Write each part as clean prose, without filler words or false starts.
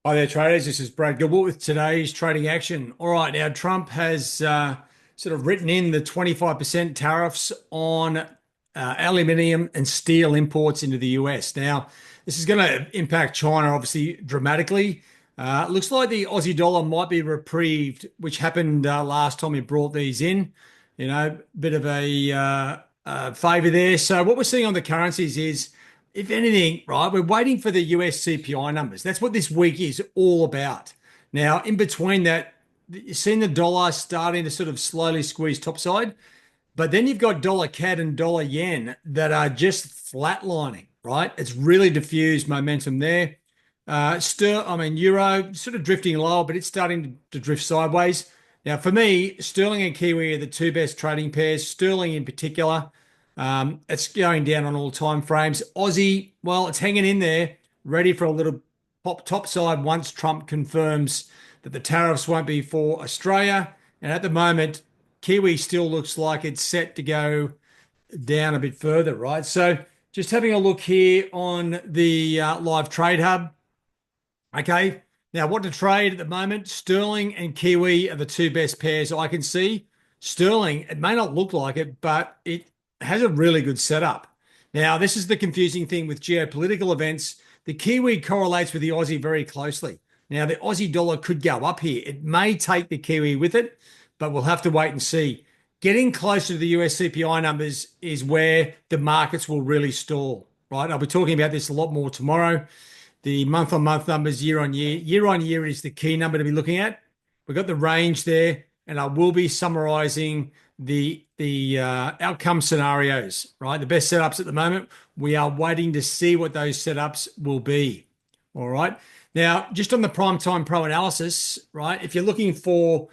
Hi there, traders. This is Brad Gilbert with today's trading action. All right, now Trump has sort of written in the 25% tariffs on aluminium and steel imports into the US. Now, this is going to impact China obviously dramatically. It looks like the Aussie dollar might be reprieved, which happened last time he brought these in. Bit of a favor there. So what we're seeing on the currencies is, if anything, right, we're waiting for the US CPI numbers. That's what this week is all about. Now, in between that, you've seen the dollar starting to sort of slowly squeeze topside, but then you've got dollar CAD and dollar yen that are just flatlining, right? It's really diffused momentum there. Euro sort of drifting lower, but it's starting to drift sideways. Now, for me, sterling and Kiwi are the two best trading pairs. Sterling in particular, it's going down on all time frames. Aussie, well, it's hanging in there, ready for a little pop topside once Trump confirms that the tariffs won't be for Australia. And at the moment, Kiwi still looks like it's set to go down a bit further, right? So just having a look here on the live trade hub. Okay. Now, what to trade at the moment? Sterling and Kiwi are the two best pairs I can see. Sterling, it may not look like it, but it has a really good setup. Now, this is the confusing thing with geopolitical events. The Kiwi correlates with the Aussie very closely. Now, the Aussie dollar could go up here. It may take the Kiwi with it, but we'll have to wait and see. Getting closer to the US CPI numbers is where the markets will really stall, right? I'll be talking about this a lot more tomorrow. The month-on-month numbers, year-on-year. Year-on-year is the key number to be looking at. We've got the range there, and I will be summarizing the outcome scenarios, right? The best setups at the moment. We are waiting to see what those setups will be. All right. Now, just on the prime time pro analysis, right? If you're looking for,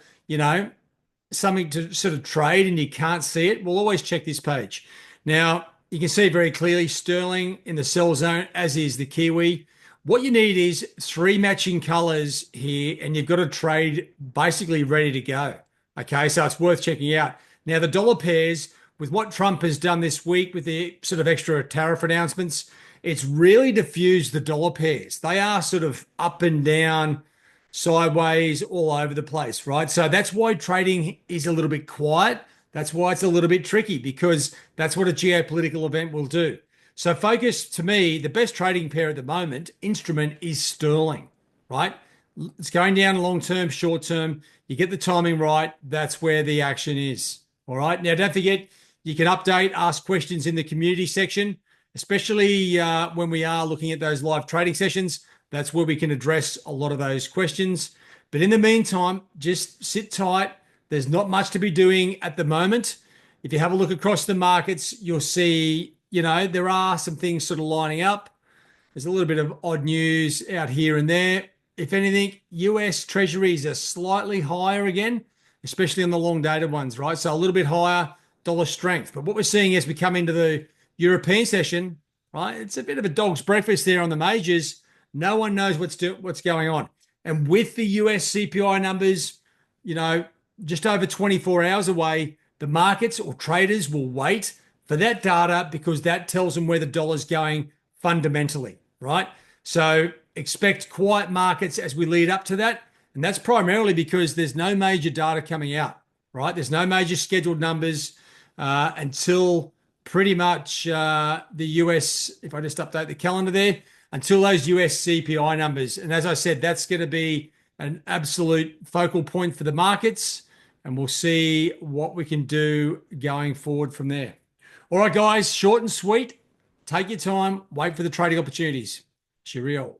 something to sort of trade and you can't see it, we'll always check this page. Now, you can see very clearly sterling in the sell zone, as is the Kiwi. What you need is three matching colors here, and you've got a trade basically ready to go. Okay, so it's worth checking out. Now, the dollar pairs, with what Trump has done this week with the sort of extra tariff announcements, it's really diffused the dollar pairs. They are sort of up and down, sideways, all over the place, right? So that's why trading is a little bit quiet. That's why it's a little bit tricky, because that's what a geopolitical event will do. So focus, to me, the best trading pair at the moment, instrument, is sterling, right? It's going down long term, short term. You get the timing right. That's where the action is. All right. Now, don't forget, you can update, ask questions in the community section, especially when we are looking at those live trading sessions. That's where we can address a lot of those questions. But in the meantime, just sit tight. There's not much to be doing at the moment. If you have a look across the markets, you'll see, there are some things sort of lining up. There's a little bit of odd news out here and there. If anything, US treasuries are slightly higher again, especially on the long dated ones, right? So a little bit higher dollar strength. But what we're seeing as we come into the European session, right, it's a bit of a dog's breakfast there on the majors. No one knows what's going on. And with the US CPI numbers, just over 24 hours away, the markets or traders will wait for that data, because that tells them where the dollar's going fundamentally, right? So expect quiet markets as we lead up to that. And that's primarily because there's no major data coming out, right? There's no major scheduled numbers until pretty much the US, if I just update the calendar there, until those US CPI numbers. And as I said, that's going to be an absolute focal point for the markets. And we'll see what we can do going forward from there. All right, guys, short and sweet. Take your time. Wait for the trading opportunities. Cheerio.